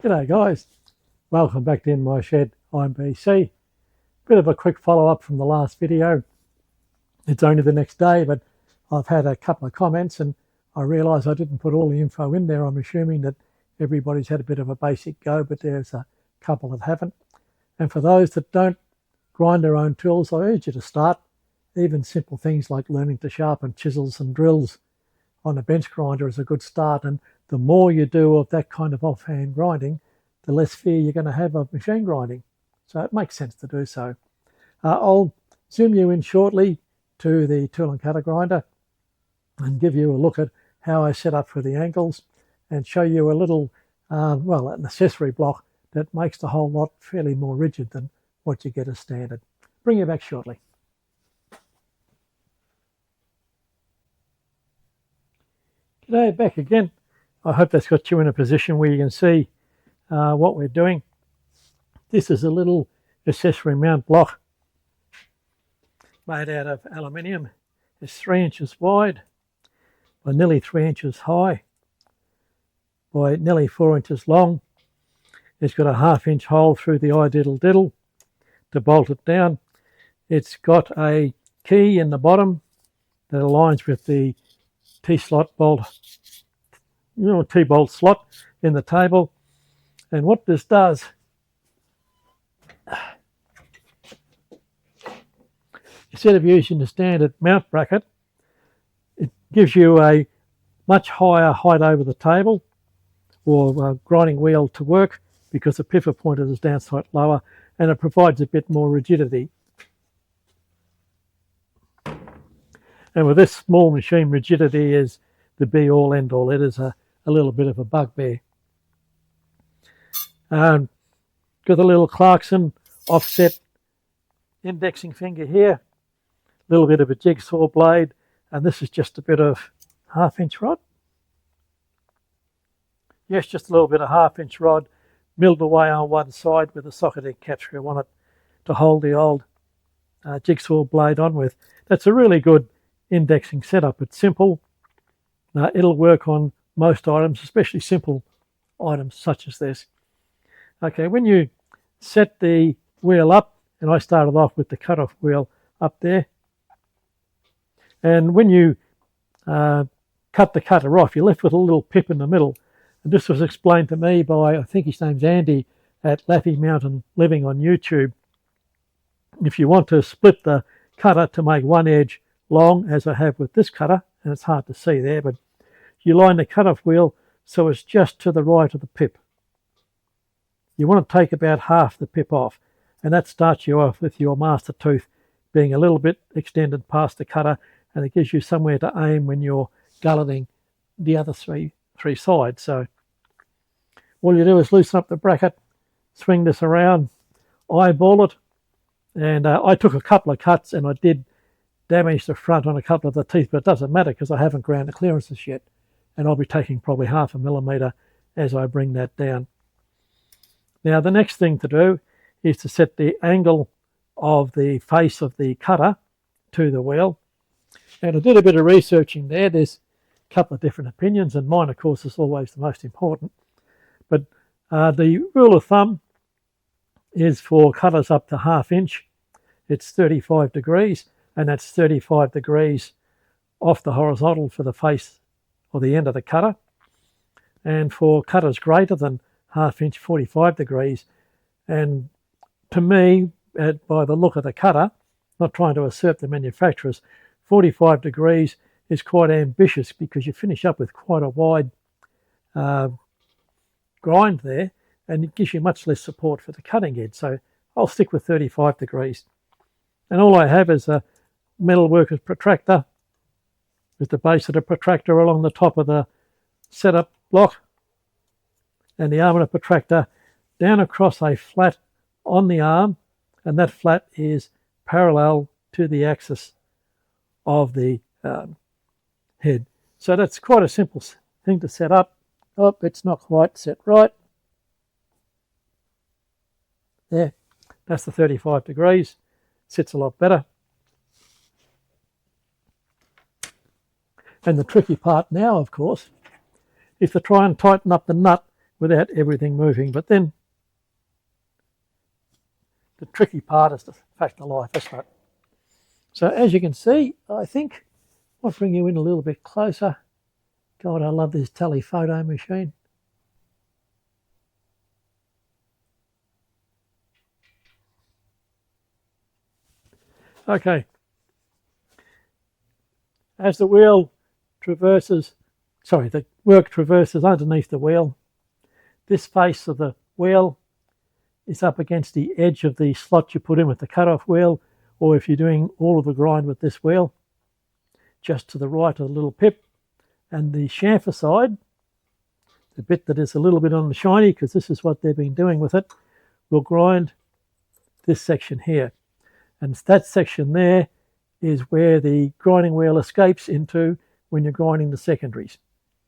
G'day guys, welcome back to In My Shed. I'm BC. Bit of a quick follow-up from the last video. It's only the next day, but I've had a couple of comments and I realise I didn't put all the info in there. I'm assuming that everybody's had a bit of a basic go, but there's a couple that haven't. And for those that don't grind their own tools, I urge you to start. Even simple things like learning to sharpen chisels and drills on a bench grinder is a good start, and the more you do of that kind of offhand grinding, the less fear you're going to have of machine grinding. So it makes sense to do so. I'll zoom you in shortly to the tool and cutter grinder and give you a look at how I set up for the angles and show you a little, an accessory block that makes the whole lot fairly more rigid than what you get as standard. Bring you back shortly. G'day, back again. I hope that's got you in a position where you can see what we're doing. This is a little accessory mount block made out of aluminium. It's 3 inches wide by nearly 3 inches high by nearly 4 inches long. It's got a 1/2 inch hole through the diddle to bolt it down. It's got a key in the bottom that aligns with the T-slot bolt, T-bolt slot in the table. And what this does, instead of using the standard mount bracket, it gives you a much higher height over the table or grinding wheel to work because the pivot point is down slightly lower, and it provides a bit more rigidity. And with this small machine, rigidity is the be-all, end-all. It is a little bit of a bugbear. Got a little Clarkson offset indexing finger here, a little bit of a jigsaw blade, and this is just a bit of 1/2 inch rod. Yes, just a little bit of 1/2 inch rod milled away on one side with a socketed catch screw on it to hold the old jigsaw blade on with. That's a really good indexing setup. It's simple. It'll work on most items, especially simple items such as this. Okay, when you set the wheel up, and I started off with the cutoff wheel up there, and when you cut the cutter off, you're left with a little pip in the middle. And this was explained to me by, I think his name's Andy, at Laffy Mountain Living on YouTube. If you want to split the cutter to make one edge long, as I have with this cutter, and it's hard to see there, but you line the cutoff wheel so it's just to the right of the pip. You want to take about half the pip off, and that starts you off with your master tooth being a little bit extended past the cutter, and it gives you somewhere to aim when you're gulleting the other three sides. So all you do is loosen up the bracket, swing this around, eyeball it, and I took a couple of cuts and I did damage the front on a couple of the teeth, but it doesn't matter because I haven't ground the clearances yet, and I'll be taking probably 1/2 millimeter as I bring that down. Now the next thing to do is to set the angle of the face of the cutter to the wheel, and I did a bit of researching there. There's a couple of different opinions, and mine of course is always the most important, but the rule of thumb is for cutters up to 1/2 inch, it's 35 degrees, and that's 35 degrees off the horizontal for the face or the end of the cutter. And for cutters greater than 1/2 inch, 45 degrees. And to me, by the look of the cutter, not trying to usurp the manufacturers, 45 degrees is quite ambitious because you finish up with quite a wide grind there, and it gives you much less support for the cutting edge. So I'll stick with 35 degrees. And all I have is a metalworker's protractor with the base of the protractor along the top of the setup block, and the arm of the protractor down across a flat on the arm, and that flat is parallel to the axis of the head. So that's quite a simple thing to set up. Oh, it's not quite set right. There, that's the 35 degrees. Sits a lot better. And the tricky part now, of course, is to try and tighten up the nut without everything moving. But then the tricky part is the fact of life, isn't it? So as you can see, I think I'll bring you in a little bit closer. God, I love this telephoto machine. Okay. As the wheel traverses, the work traverses underneath the wheel, this face of the wheel is up against the edge of the slot you put in with the cut-off wheel, or if you're doing all of the grind with this wheel, just to the right of the little pip. And the chamfer side, the bit that is a little bit on the shiny, because this is what they've been doing with it, will grind this section here. And that section there is where the grinding wheel escapes into when you're grinding the secondaries.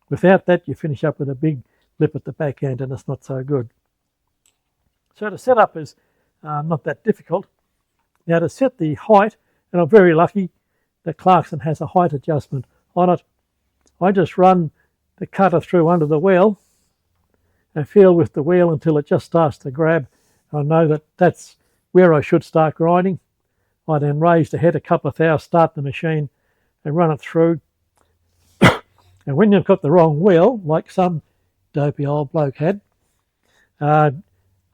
Without that, you finish up with a big lip at the back end, and it's not so good. So the setup is not that difficult. Now to set the height, and I'm very lucky that Clarkson has a height adjustment on it, I just run the cutter through under the wheel and feel with the wheel until it just starts to grab. I know that that's where I should start grinding. I then raise the head a couple of thou, start the machine and run it through. And when you've got the wrong wheel, like some dopey old bloke had, a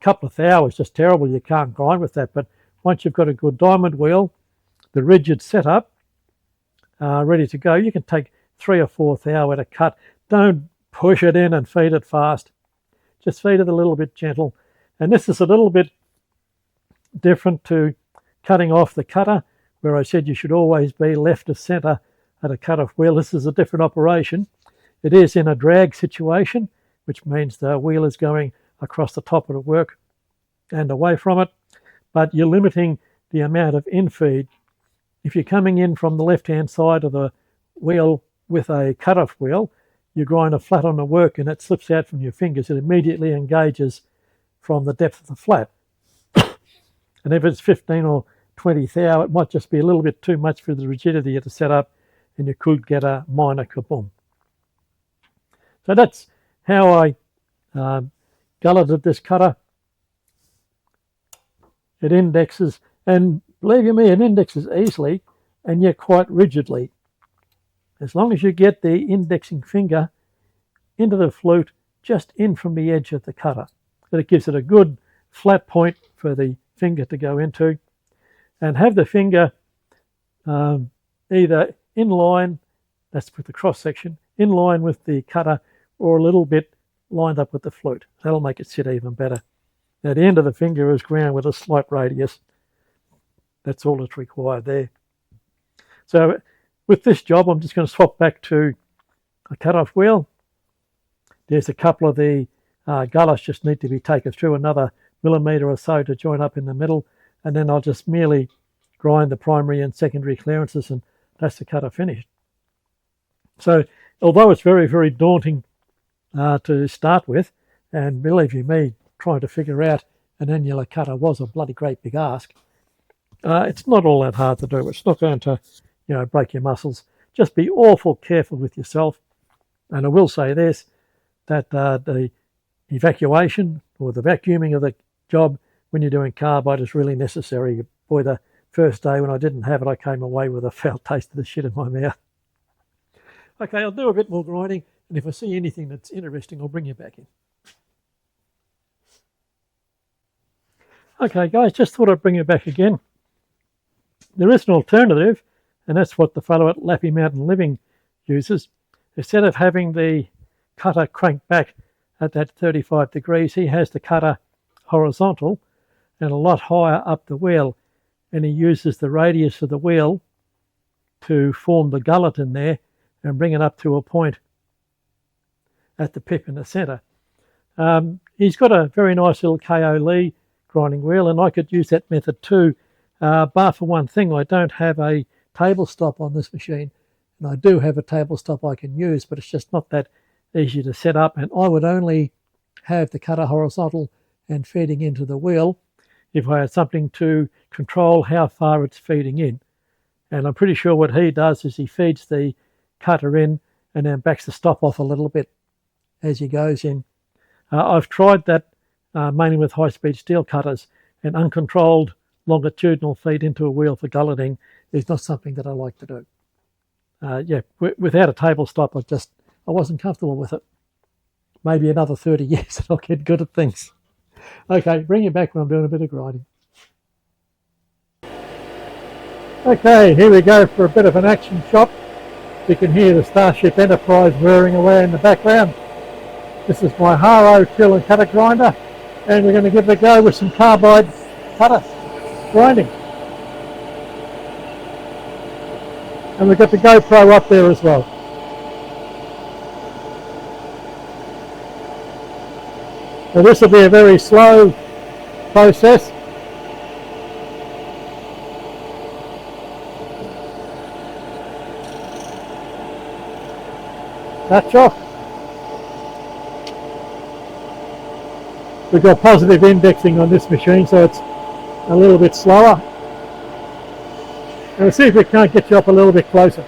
couple of thou is just terrible. You can't grind with that. But once you've got a good diamond wheel, the rigid setup, ready to go, you can take 3 or 4 thou at a cut. Don't push it in and feed it fast. Just feed it a little bit gentle. And this is a little bit different to cutting off the cutter, where I said you should always be left of centre at a cut-off wheel. This is a different operation. It is in a drag situation, which means the wheel is going across the top of the work and away from it, but you're limiting the amount of infeed. If you're coming in from the left-hand side of the wheel with a cut-off wheel, you grind a flat on the work and it slips out from your fingers. It immediately engages from the depth of the flat. And if it's 15 or 20 thou, it might just be a little bit too much for the rigidity of the setup, and you could get a minor kaboom. So that's how I gulleted this cutter. It indexes, and believe you me, it indexes easily and yet quite rigidly. As long as you get the indexing finger into the flute, just in from the edge of the cutter, that it gives it a good flat point for the finger to go into, and have the finger either in line, that's with the cross section, in line with the cutter, or a little bit lined up with the flute. That'll make it sit even better. Now the end of the finger is ground with a slight radius. That's all that's required there. So with this job, I'm just going to swap back to a cut-off wheel. There's a couple of the gullets just need to be taken through, another millimetre or so to join up in the middle, and then I'll just merely grind the primary and secondary clearances, and that's the cutter finished. So although it's very, very daunting to start with, and believe you me, trying to figure out an annular cutter was a bloody great big ask, it's not all that hard to do. It's not going to, break your muscles. Just be awful careful with yourself. And I will say this, that the evacuation or the vacuuming of the job when you're doing carbide is really necessary. Boy, the first day when I didn't have it, I came away with a foul taste of the shit in my mouth. Okay, I'll do a bit more grinding, and if I see anything that's interesting, I'll bring you back in. Okay, guys, just thought I'd bring you back again. There is an alternative, and that's what the fellow at Lappy Mountain Living uses. Instead of having the cutter cranked back at that 35 degrees, he has the cutter horizontal and a lot higher up the wheel, and he uses the radius of the wheel to form the gullet in there and bring it up to a point at the pip in the centre. He's got a very nice little KO Lee grinding wheel, and I could use that method too, bar for one thing. I don't have a table stop on this machine, and I do have a table stop I can use, but it's just not that easy to set up, and I would only have the cutter horizontal and feeding into the wheel if I had something to control how far it's feeding in. And I'm pretty sure what he does is he feeds the cutter in and then backs the stop off a little bit as he goes in. I've tried that mainly with high-speed steel cutters, and uncontrolled longitudinal feed into a wheel for gulleting is not something that I like to do. Yeah, without a table stop, I wasn't comfortable with it. Maybe another 30 years and I'll get good at things. Okay, bring it back when I'm doing a bit of grinding. Okay, here we go for a bit of an action shot. You can hear the Starship Enterprise whirring away in the background. This is my Haro till and cutter grinder, and we're going to give it a go with some carbide cutter grinding. And we've got the GoPro up there as well. Now this will be a very slow process. Touch off. We've got positive indexing on this machine, so it's a little bit slower. And we'll see if we can't get you up a little bit closer.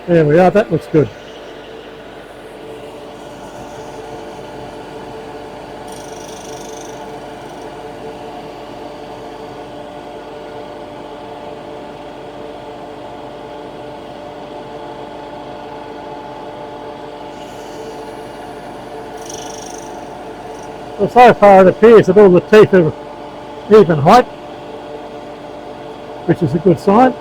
There we are, that looks good. Well, so far it appears that all the teeth are even height, which is a good sign.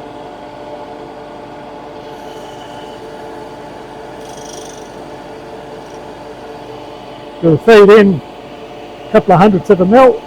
We'll feed in a couple of hundredths of a mil.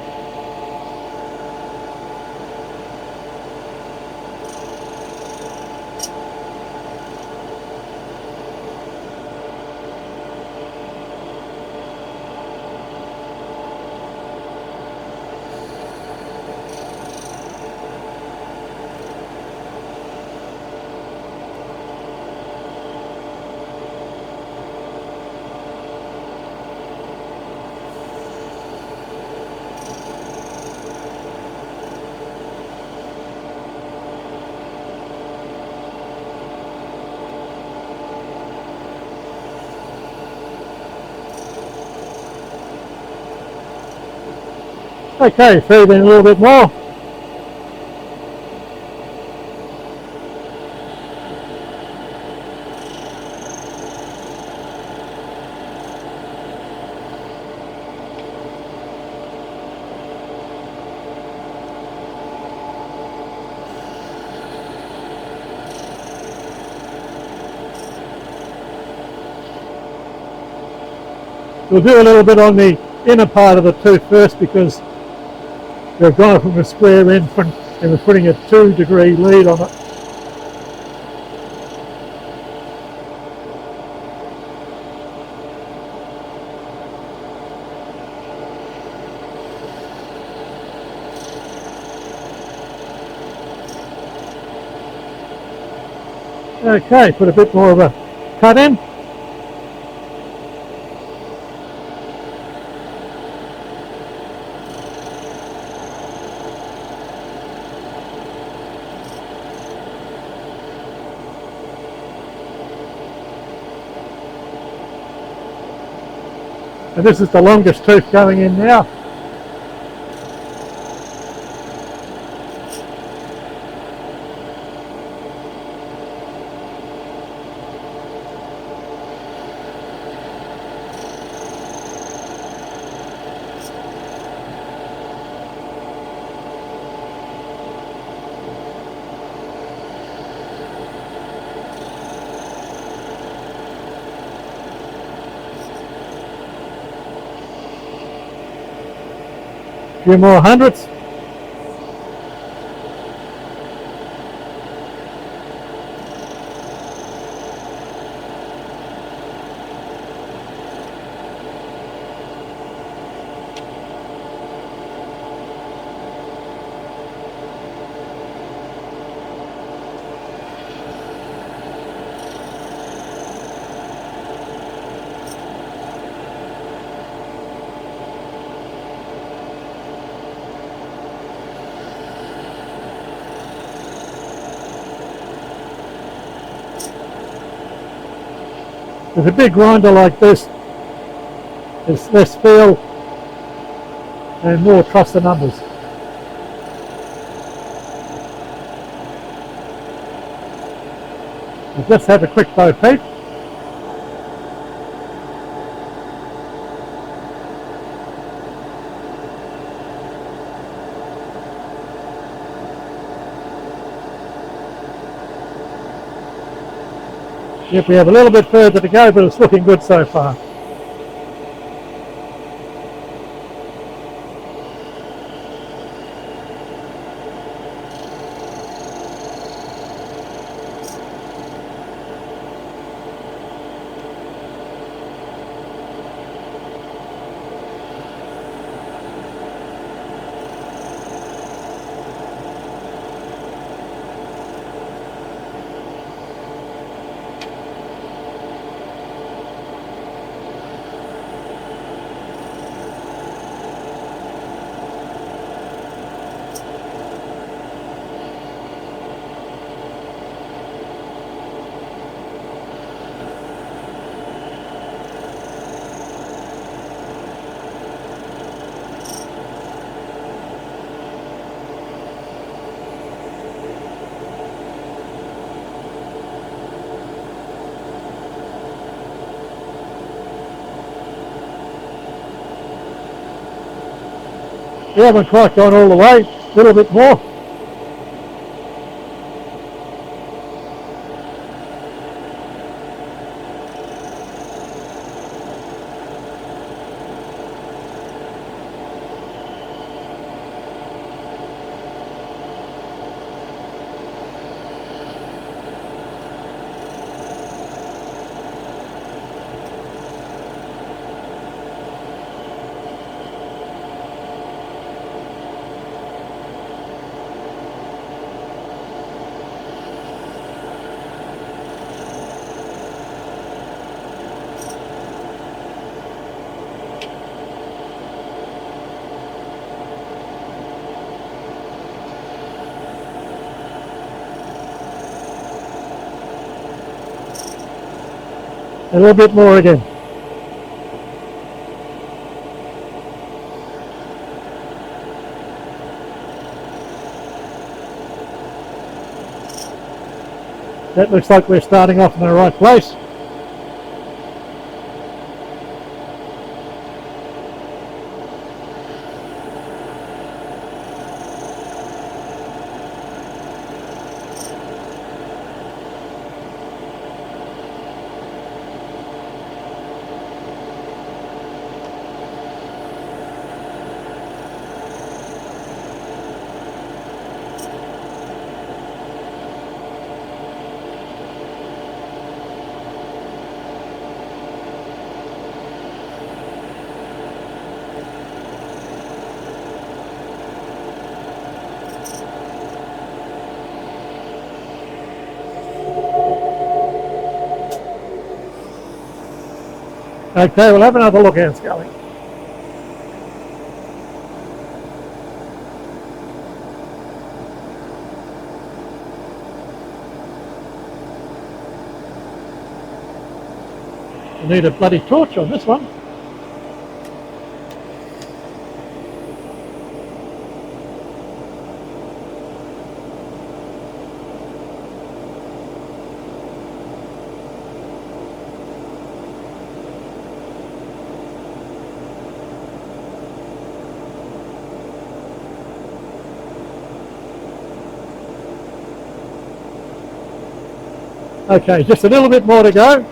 Okay, feed in a little bit more. We'll do a little bit on the inner part of the tooth first, because we've gone from a square end and we're putting a 2-degree lead on it. Okay, put a bit more of a cut in. And this is the longest tooth going in now. A few more hundredths. With a big grinder like this, there's less feel and more trust the numbers. We'll just have a quick bo peep. Yep, we have a little bit further to go, but it's looking good so far. We haven't quite gone all the way, a little bit more. A little bit more again. That looks like we're starting off in the right place. Okay, we'll have another look how it's going. We need a bloody torch on this one. Okay, just a little bit more to go.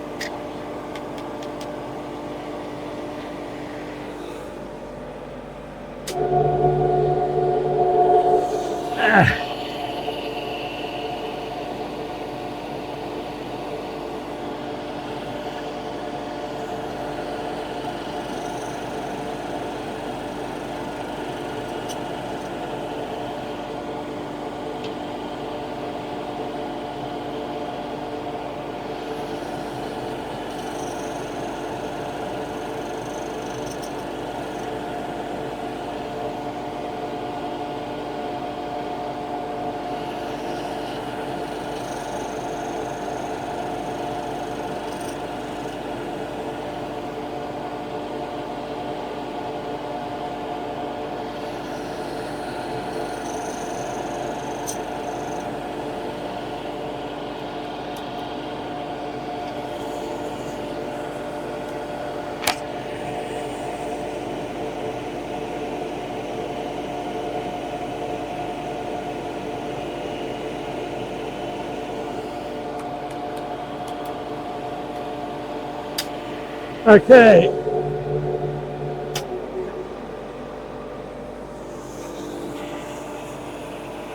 Okay.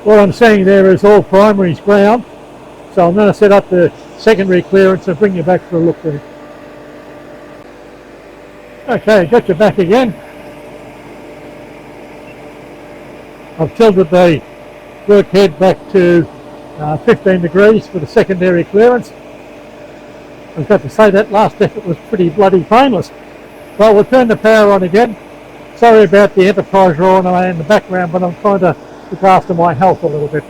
What I'm saying there is all primaries ground, so I'm going to set up the secondary clearance and bring you back for a look there. Okay, got you back again. I've tilted the work head back to 15 degrees for the secondary clearance. I've got to say that last effort was pretty bloody painless. Well, we'll turn the power on again. Sorry about the Enterprise roaring away in the background, but I'm trying to look after my health a little bit.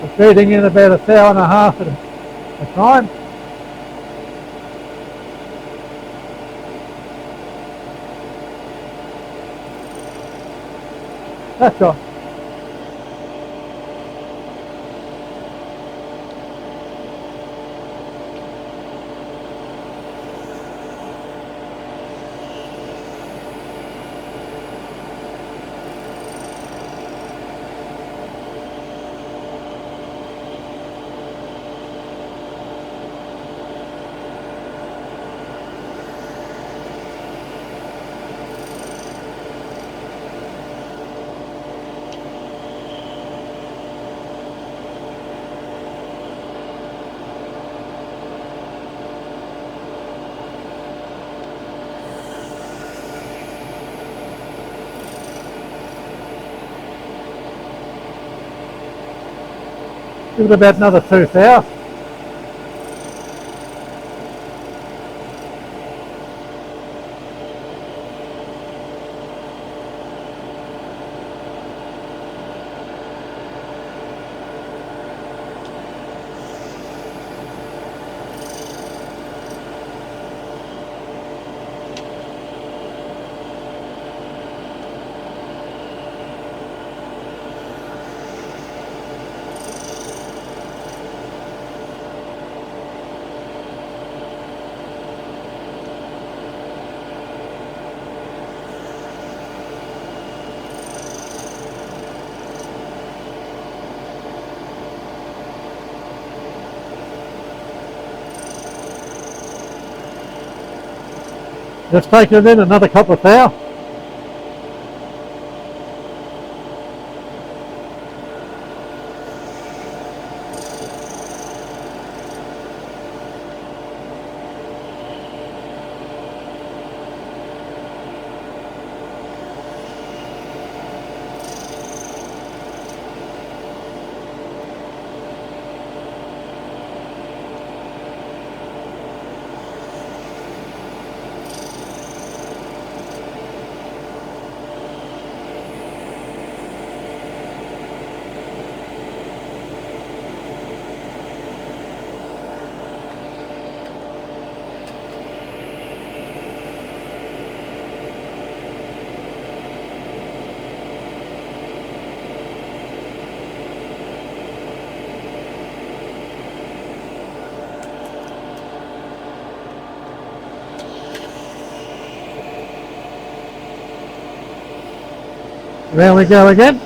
I'm feeding in about 1.5 hours at a time. That's right. Give it about another 2,000. Let's take it in another couple of thou. There we go again.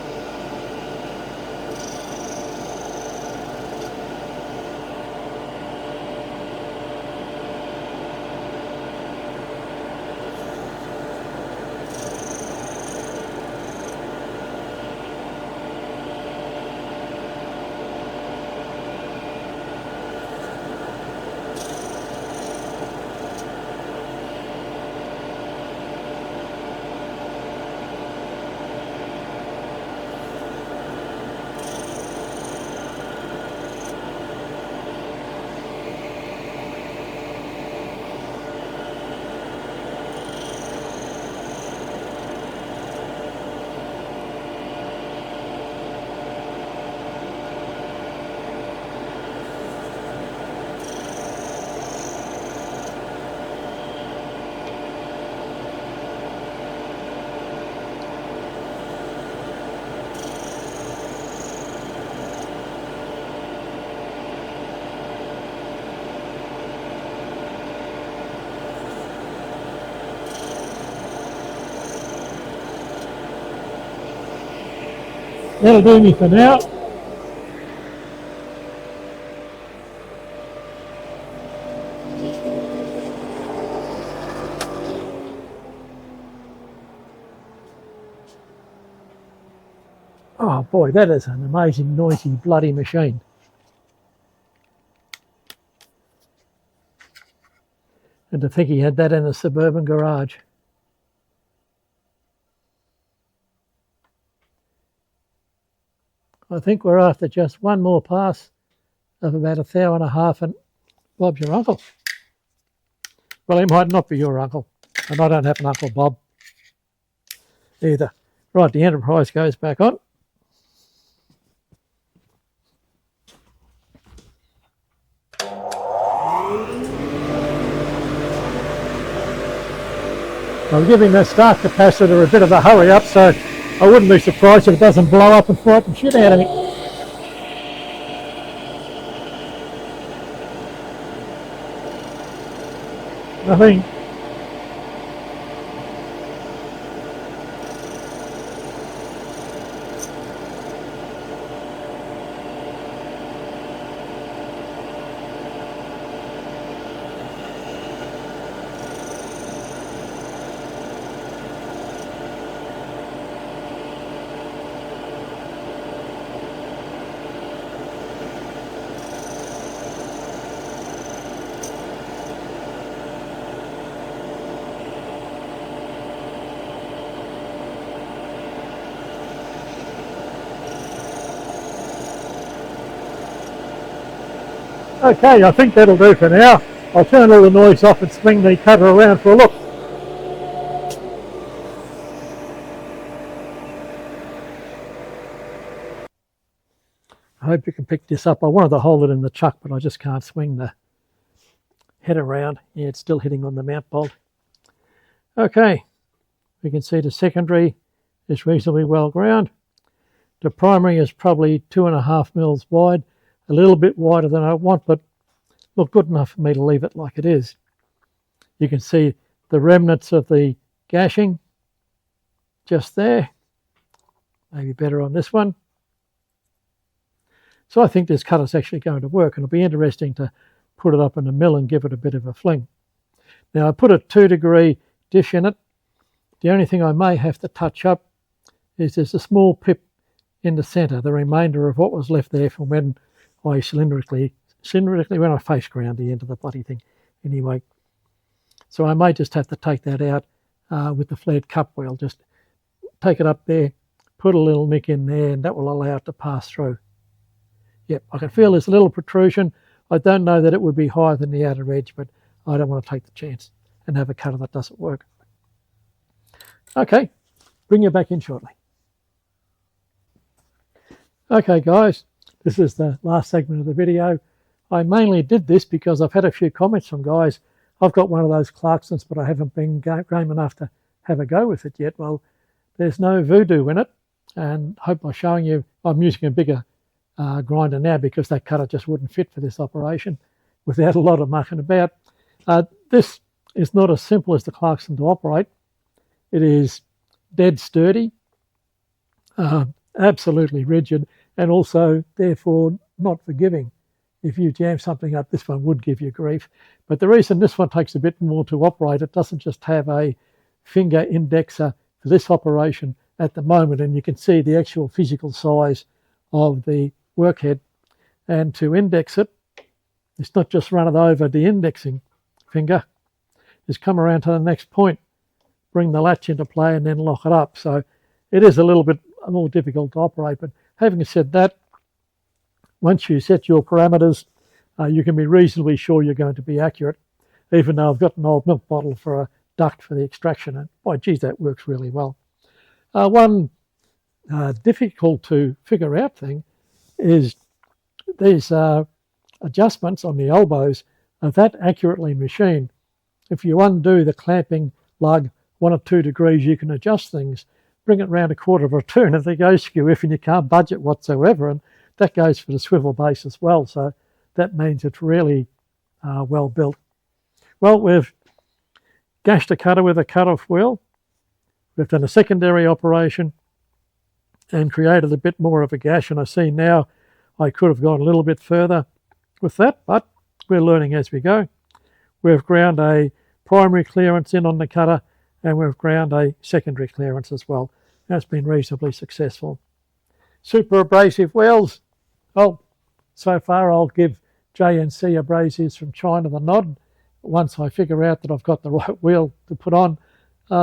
That'll do me for now. Oh boy, that is an amazing noisy bloody machine. And to think he had that in a suburban garage. I think we're after just one more pass of about 1.5 hours and Bob's your uncle. Well, he might not be your uncle, and I don't have an Uncle Bob either. Right, the Enterprise goes back on. I'm giving the start capacitor a bit of a hurry up, so I wouldn't be surprised if it doesn't blow up and frighten shit out of me. Nothing. Okay, I think that'll do for now. I'll turn all the noise off and swing the cutter around for a look. I hope you can pick this up. I wanted to hold it in the chuck, but I just can't swing the head around. Yeah, it's still hitting on the mount bolt. Okay, we can see the secondary is reasonably well ground. The primary is probably 2.5 mils wide, a little bit wider than I want, but look, good enough for me to leave it like it is. You can see the remnants of the gashing just there. Maybe better on this one. So I think this cutter's actually going to work, and it'll be interesting to put it up in the mill and give it a bit of a fling. Now I put a 2-degree dish in it. The only thing I may have to touch up is there's a small pip in the centre, the remainder of what was left there from when I cylindrically when I face ground the end of the bloody thing anyway. So I may just have to take that out with the flared cup wheel. Just take it up there, put a little nick in there, and that will allow it to pass through. Yep, I can feel there's a little protrusion. I don't know that it would be higher than the outer edge, but I don't want to take the chance and have a cutter that doesn't work. Okay, bring you back in shortly. Okay guys, this is the last segment of the video. I mainly did this because I've had a few comments from guys. I've got one of those Clarksons, but I haven't been game enough to have a go with it yet. Well, there's no voodoo in it, and hope by showing you I'm using a bigger grinder now because that cutter just wouldn't fit for this operation without a lot of mucking about. This is not as simple as the Clarkson to operate. It is dead sturdy, absolutely rigid, and also therefore not forgiving. If you jam something up, this one would give you grief. But the reason this one takes a bit more to operate, it doesn't just have a finger indexer for this operation at the moment, and you can see the actual physical size of the workhead. And to index it, it's not just run it over the indexing finger, it's come around to the next point, bring the latch into play and then lock it up. So it is a little bit more difficult to operate, but having said that, once you set your parameters, you can be reasonably sure you're going to be accurate, even though I've got an old milk bottle for a duct for the extraction, and boy, geez, that works really well. One difficult to figure out thing is these adjustments on the elbows are that accurately machined. If you undo the clamping lug 1 or 2 degrees, you can adjust things, bring it round a quarter of a turn, and they go skew if, and you can't budge it whatsoever. And that goes for the swivel base as well, so that means it's really well built. Well, we've gashed a cutter with a cut-off wheel. We've done a secondary operation. and created a bit more of a gash, and I see now I could have gone a little bit further with that, but we're learning as we go. We've ground a primary clearance in on the cutter, and we've ground a secondary clearance as well. That's been reasonably successful. Super abrasive wheels. Oh, so far I'll give J&C abrasives from China the nod. Once I figure out that I've got the right wheel to put on,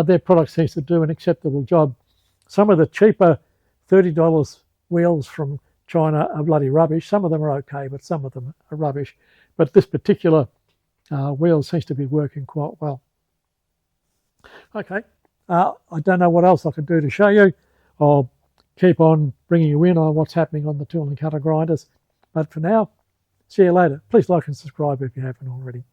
their product seems to do an acceptable job. Some of the cheaper $30 wheels from China are bloody rubbish. Some of them are okay, but some of them are rubbish. But this particular wheel seems to be working quite well. Okay, I don't know what else I can do to show you. I'll keep on bringing you in on what's happening on the tool and cutter grinders. But for now, see you later. Please like and subscribe if you haven't already.